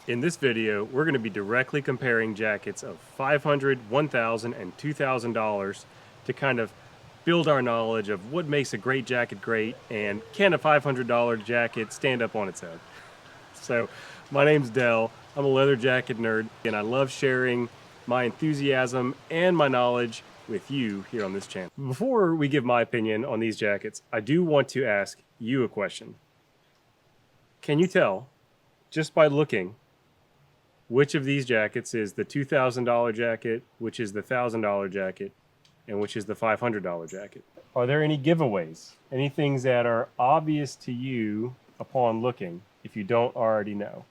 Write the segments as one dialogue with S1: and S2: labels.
S1: In this video, we're going to be directly comparing jackets of $500, $1,000, and $2,000 to kind of build our knowledge of what makes a great jacket great, and can a $500 jacket stand up on its own. So, my name's Dell. I'm a leather jacket nerd, and I love sharing my enthusiasm and my knowledge with you here on this channel. Before we give my opinion on these jackets, I do want to ask you a question. Can you tell, just by looking, which of these jackets is the $2,000 jacket, which is the $1,000 jacket, and which is the $500 jacket? Are there any giveaways? Any things that are obvious to you upon looking if you don't already know?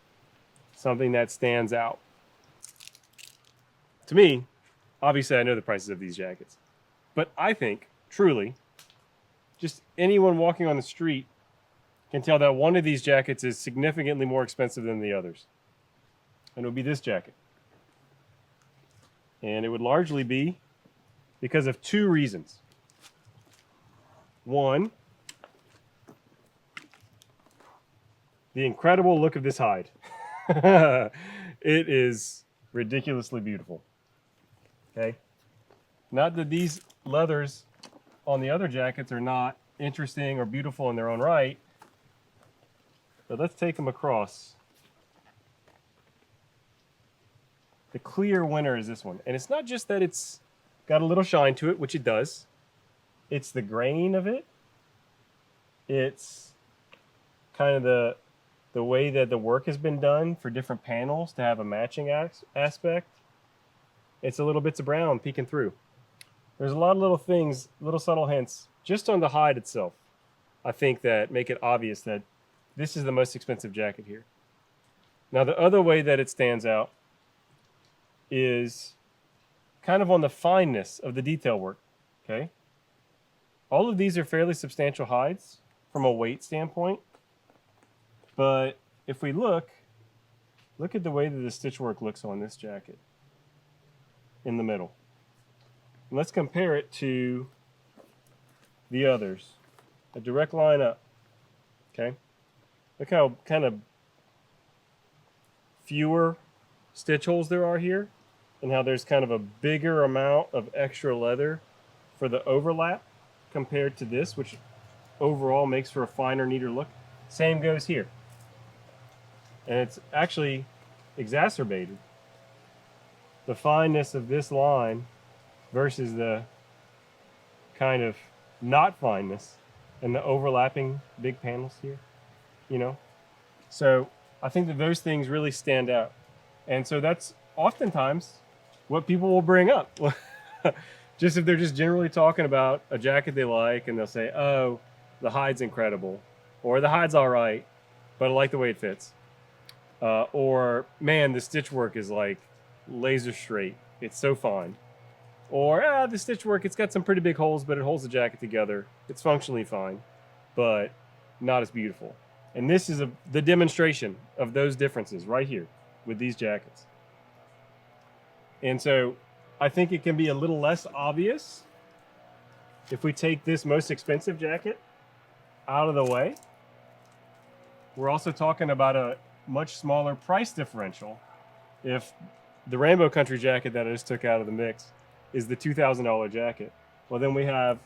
S1: Something that stands out? To me, obviously I know the prices of these jackets, but I think, truly, just anyone walking on the street can tell that one of these jackets is significantly more expensive than the others. And it would be this jacket. And it would largely be because of two reasons. One, the incredible look of this hide. It is ridiculously beautiful. Okay? Not that these leathers on the other jackets are not interesting or beautiful in their own right, but let's take them across. The clear winner is this one. And it's not just that it's got a little shine to it, which it does. It's the grain of it. It's kind of the way that the work has been done for different panels to have a matching aspect. It's a little bits of brown peeking through. There's a lot of little things, little subtle hints, just on the hide itself, I think, that make it obvious that this is the most expensive jacket here. Now, the other way that it stands out is kind of on the fineness of the detail work, okay? All of these are fairly substantial hides from a weight standpoint, but if we look at the way that the stitch work looks on this jacket in the middle. And let's compare it to the others. A direct line up, okay? Look how kind of fewer stitch holes there are here, and how there's kind of a bigger amount of extra leather for the overlap compared to this, which overall makes for a finer, neater look. Same goes here. And it's actually exacerbated. The fineness of this line versus the kind of not fineness and the overlapping big panels here, you know? So I think that those things really stand out. And so that's oftentimes what people will bring up. Just if they're just generally talking about a jacket they like, and they'll say, oh, the hide's incredible, or the hide's all right, but I like the way it fits. Or, man, the stitch work is like laser straight. It's so fine. Or, the stitch work, it's got some pretty big holes, but it holds the jacket together. It's functionally fine, but not as beautiful. And this is the demonstration of those differences right here with these jackets. And so I think it can be a little less obvious if we take this most expensive jacket out of the way. We're also talking about a much smaller price differential if the Rainbow Country jacket that I just took out of the mix is the $2,000 jacket. Well, then we have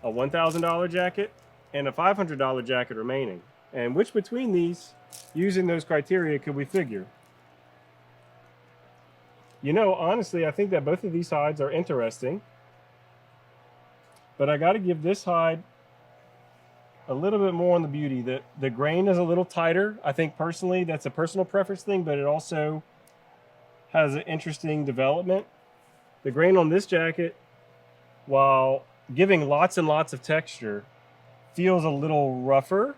S1: a $1,000 jacket and a $500 jacket remaining. And which between these, using those criteria, could we figure? You know, honestly, I think that both of these hides are interesting, but I got to give this hide a little bit more on the beauty. The grain is a little tighter. I think personally that's a personal preference thing, but it also has an interesting development. The grain on this jacket, while giving lots and lots of texture, feels a little rougher,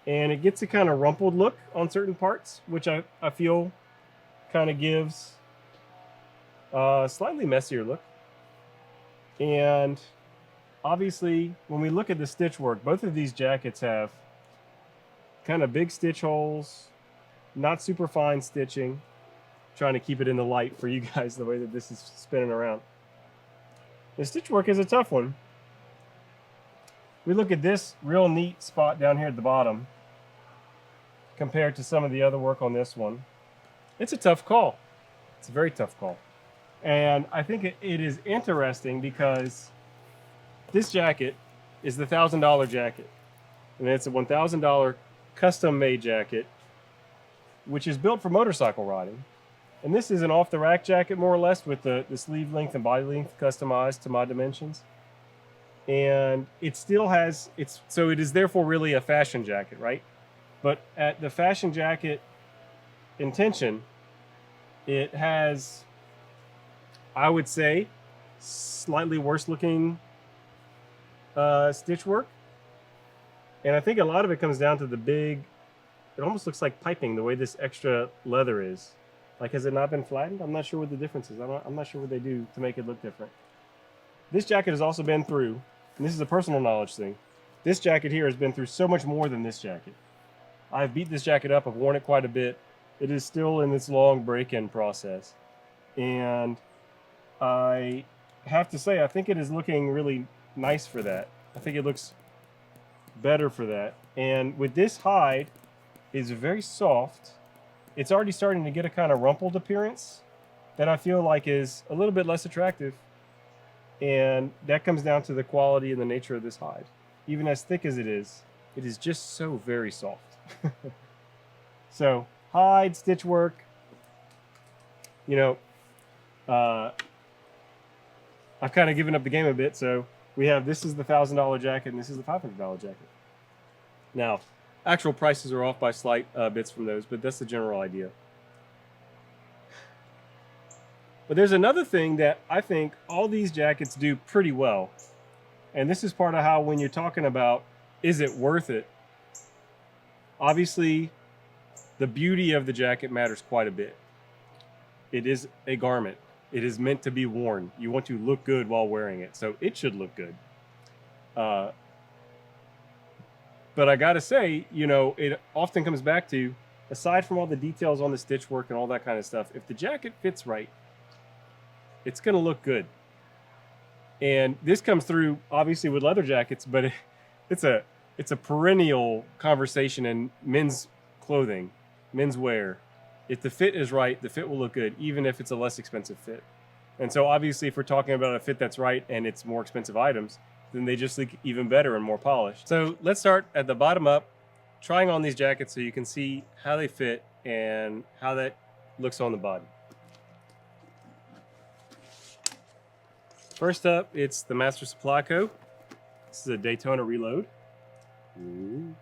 S1: and it gets a kind of rumpled look on certain parts, which I feel kind of gives a slightly messier look. And obviously, when we look at the stitch work, both of these jackets have kind of big stitch holes, not super fine stitching. Trying to keep it in the light for you guys the way that this is spinning around. The stitch work is a tough one. We look at this real neat spot down here at the bottom compared to some of the other work on this one. It's a tough call. It's a very tough call. And I think it is interesting because this jacket is the $1,000 jacket. And it's a $1,000 custom made jacket, which is built for motorcycle riding. And this is an off the rack jacket, more or less, with the sleeve length and body length customized to my dimensions. And it still has, so it is therefore really a fashion jacket, right? But at the fashion jacket intention, it has, I would say, slightly worse looking stitch work. And I think a lot of it comes down to the big, it almost looks like piping the way this extra leather is. Like, has it not been flattened? I'm not sure what the difference is. I'm not sure what they do to make it look different. This jacket has also been through, and this is a personal knowledge thing, this jacket here has been through so much more than this jacket. I've beat this jacket up, I've worn it quite a bit. It is still in this long break-in process. And I have to say, I think it is looking really nice for that. I think it looks better for that. And with this hide, it's very soft. It's already starting to get a kind of rumpled appearance that I feel like is a little bit less attractive. And that comes down to the quality and the nature of this hide. Even as thick as it is just so very soft. So, hide, stitch work, you know, I've kind of given up the game a bit. So we have, this is the $1,000 jacket and this is the $500 jacket. Now, actual prices are off by slight bits from those, but that's the general idea. But there's another thing that I think all these jackets do pretty well. And this is part of how, when you're talking about, is it worth it? Obviously, the beauty of the jacket matters quite a bit. It is a garment. It is meant to be worn. You want to look good while wearing it, so it should look good. But I gotta say, you know, it often comes back to, aside from all the details on the stitch work and all that kind of stuff, if the jacket fits right, it's gonna look good. And this comes through obviously with leather jackets, but it's a perennial conversation in men's clothing, men's wear. If the fit is right, the fit will look good, even if it's a less expensive fit. And so obviously, if we're talking about a fit that's right and it's more expensive items, then they just look even better and more polished. So let's start at the bottom up, trying on these jackets so you can see how they fit and how that looks on the body. First up, it's the Master Supply Co. This is a Daytona Reload. Ooh.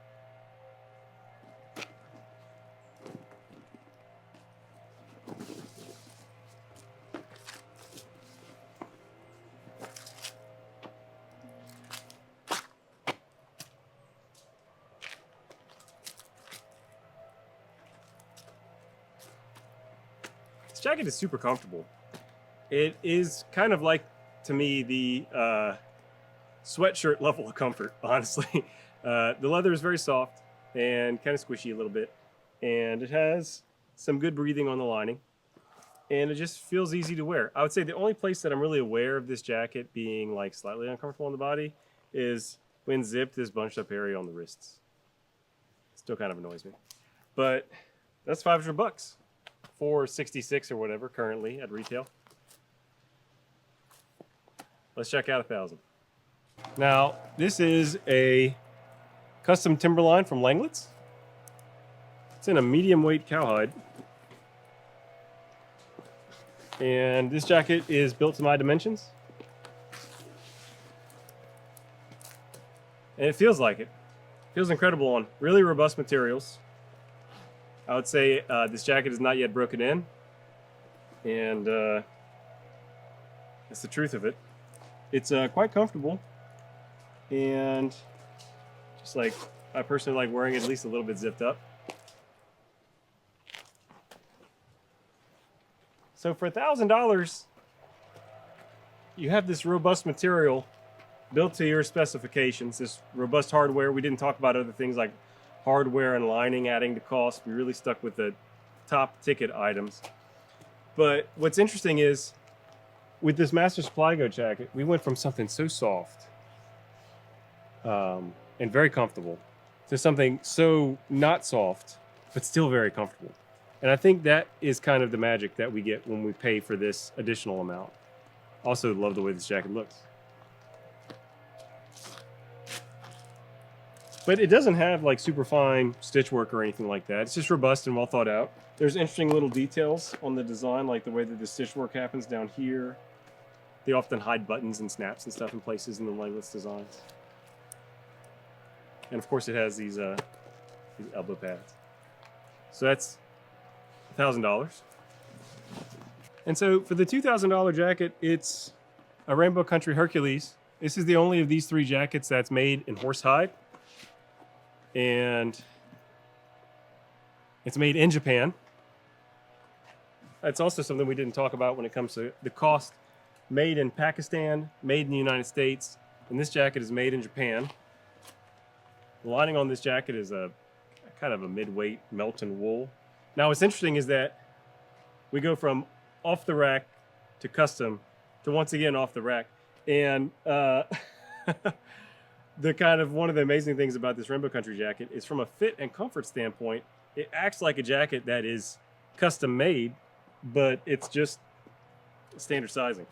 S1: This jacket is super comfortable. It is kind of like, to me, the sweatshirt level of comfort, honestly. The leather is very soft and kind of squishy a little bit, and it has some good breathing on the lining, and it just feels easy to wear. I would say the only place that I'm really aware of this jacket being like slightly uncomfortable on the body is when zipped, this bunched up area on the wrists. Still kind of annoys me, but that's $500, $466 or whatever currently at retail. Let's check out 1,000. Now, this is a custom Timberline from Langlet's. It's in a medium weight cowhide. And this jacket is built to my dimensions. And it feels like it. Feels incredible on really robust materials. I would say this jacket is not yet broken in. And that's the truth of it. It's quite comfortable, and just like, I personally like wearing it at least a little bit zipped up. So for $1,000, you have this robust material built to your specifications, this robust hardware. We didn't talk about other things like hardware and lining adding to cost. We really stuck with the top ticket items. But what's interesting is, with this Master Supply Co jacket, we went from something so soft and very comfortable to something so not soft, but still very comfortable. And I think that is kind of the magic that we get when we pay for this additional amount. Also love the way this jacket looks. But it doesn't have like super fine stitch work or anything like that. It's just robust and well thought out. There's interesting little details on the design, like the way that the stitch work happens down here. They often hide buttons and snaps and stuff in places in the Langlet's designs. And of course it has these elbow pads. So that's $1,000. And so for the $2,000 jacket, it's a Rainbow Country Hercules. This is the only of these 3 jackets that's made in horsehide. And it's made in Japan. That's also something we didn't talk about when it comes to the cost. Made in Pakistan, made in the United States, and this jacket is made in Japan. The lining on this jacket is a kind of a mid-weight Melton wool. Now what's interesting is that we go from off the rack to custom to once again off the rack. And the kind of one of the amazing things about this Rainbow Country jacket is from a fit and comfort standpoint, it acts like a jacket that is custom made, but it's just standard sizing.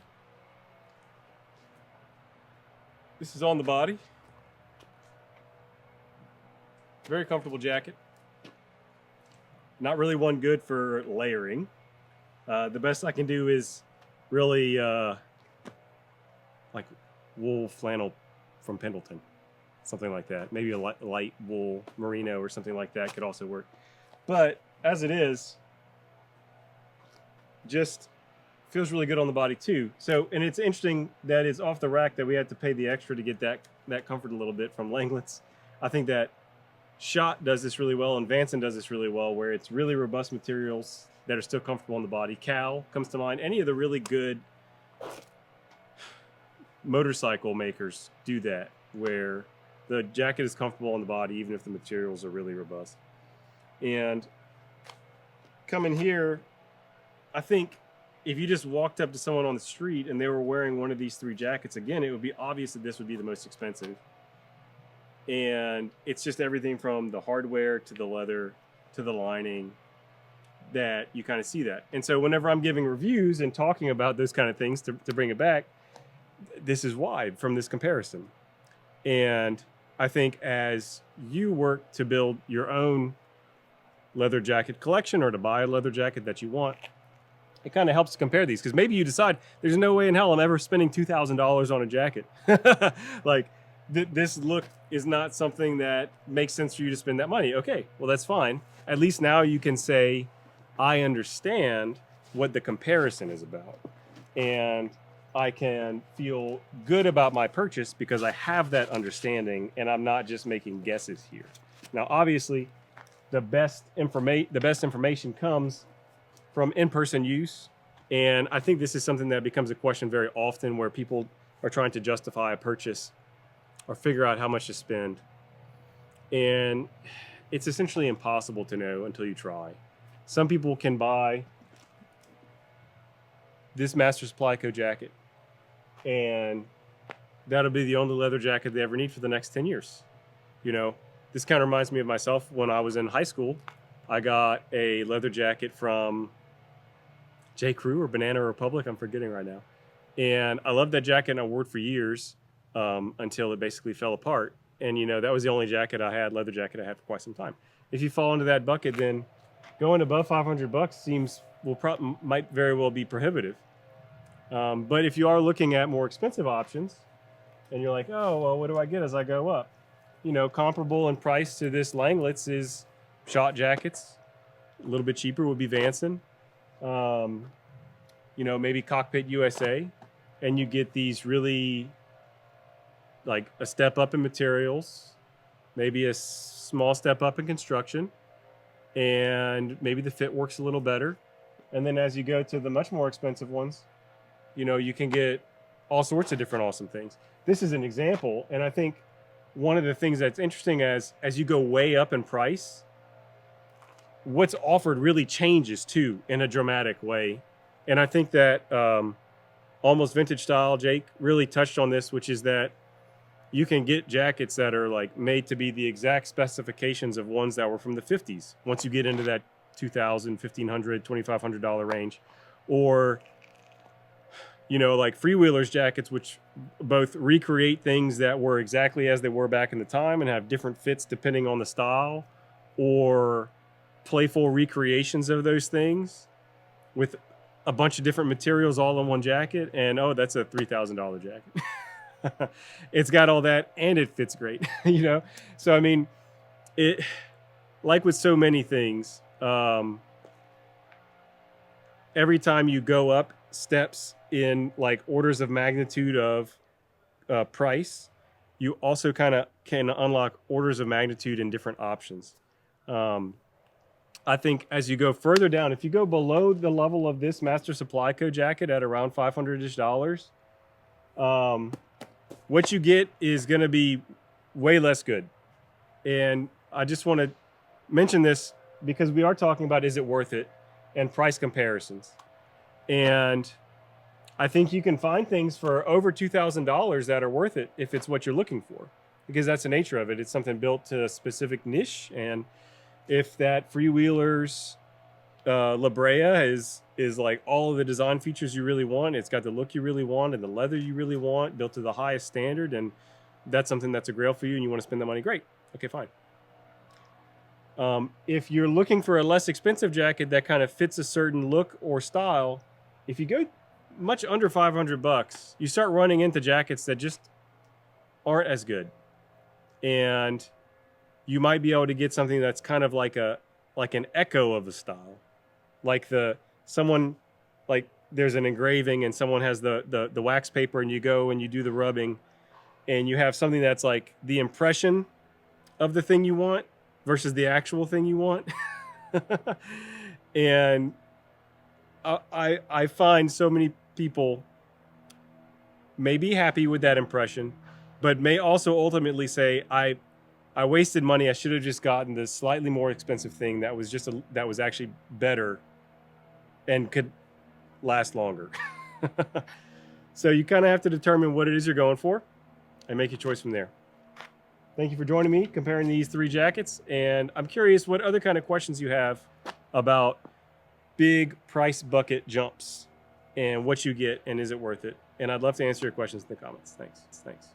S1: This is on the body. Very comfortable jacket. Not really one good for layering. The best I can do is really like wool flannel from Pendleton. Something like that. Maybe a light wool merino or something like that could also work. But as it is, just feels really good on the body too. So, and it's interesting that it's off the rack that we had to pay the extra to get that comfort a little bit from Langlet's. I think that Schott does this really well and Vanson does this really well, where it's really robust materials that are still comfortable on the body. Cal comes to mind. Any of the really good motorcycle makers do that, where the jacket is comfortable on the body even if the materials are really robust. And coming here, I think if you just walked up to someone on the street and they were wearing one of these 3 jackets, again, it would be obvious that this would be the most expensive. And it's just everything from the hardware to the leather to the lining that you kind of see that. And so whenever I'm giving reviews and talking about those kind of things to bring it back, this is why from this comparison. And I think as you work to build your own leather jacket collection or to buy a leather jacket that you want, it kind of helps to compare these, because maybe you decide there's no way in hell I'm ever spending $2,000 on a jacket. Like this look is not something that makes sense for you to spend that money. Okay, well that's fine. At least now you can say, I understand what the comparison is about. And I can feel good about my purchase because I have that understanding and I'm not just making guesses here. Now, obviously, the best information comes from in-person use. And I think this is something that becomes a question very often, where people are trying to justify a purchase or figure out how much to spend. And it's essentially impossible to know until you try. Some people can buy this Master Supply Co. jacket, and that'll be the only leather jacket they ever need for the next 10 years. You know, this kind of reminds me of myself when I was in high school. I got a leather jacket from J. Crew or Banana Republic, I'm forgetting right now. And I loved that jacket and I wore it for years until it basically fell apart. And you know, that was the only jacket I had, leather jacket I had for quite some time. If you fall into that bucket, then going above $500 might very well be prohibitive. But if you are looking at more expensive options and you're like, oh, well, what do I get as I go up? You know, comparable in price to this Langlet's is Schott jackets. A little bit cheaper would be Vanson. You know, maybe Cockpit USA. And you get these really, like a step up in materials, maybe a small step up in construction, and maybe the fit works a little better. And then as you go to the much more expensive ones, you know, you can get all sorts of different awesome things. This is an example, and I think one of the things that's interesting as you go way up in price, what's offered really changes too in a dramatic way. And I think that Almost Vintage Style, Jake really touched on this, which is that you can get jackets that are like made to be the exact specifications of ones that were from the 50s once you get into that $2,000, $1,500, $2,500 range, or like Freewheelers jackets, which both recreate things that were exactly as they were back in the time and have different fits depending on the style, or playful recreations of those things with a bunch of different materials all in one jacket. And that's a $3,000 jacket. It's got all that and it fits great, So, I mean, it, like with so many things, every time you go up steps in like orders of magnitude of price, you also kind of can unlock orders of magnitude in different options. I think as you go further down, if you go below the level of this Master Supply Co jacket at around $500-ish, what you get is going to be way less good. And I just want to mention this because we are talking about, is it worth it, and price comparisons. And I think you can find things for over $2,000 that are worth it if it's what you're looking for, because that's the nature of it. It's something built to a specific niche. And if that Freewheelers La Brea is like all of the design features you really want, it's got the look you really want and the leather you really want, built to the highest standard, and that's something that's a grail for you and you want to spend the money, great. Okay, fine. If you're looking for a less expensive jacket that kind of fits a certain look or style, if you go much under $500, you start running into jackets that just aren't as good. And you might be able to get something that's kind of like an echo of a style. Like there's an engraving and someone has the wax paper, and you go and you do the rubbing and you have something that's like the impression of the thing you want versus the actual thing you want. And I find so many people may be happy with that impression, but may also ultimately say, I wasted money. I should have just gotten this slightly more expensive thing that was actually better and could last longer. So you kind of have to determine what it is you're going for and make your choice from there. Thank you for joining me comparing these three jackets. And I'm curious what other kind of questions you have about big price bucket jumps and what you get and is it worth it. And I'd love to answer your questions in the comments. Thanks.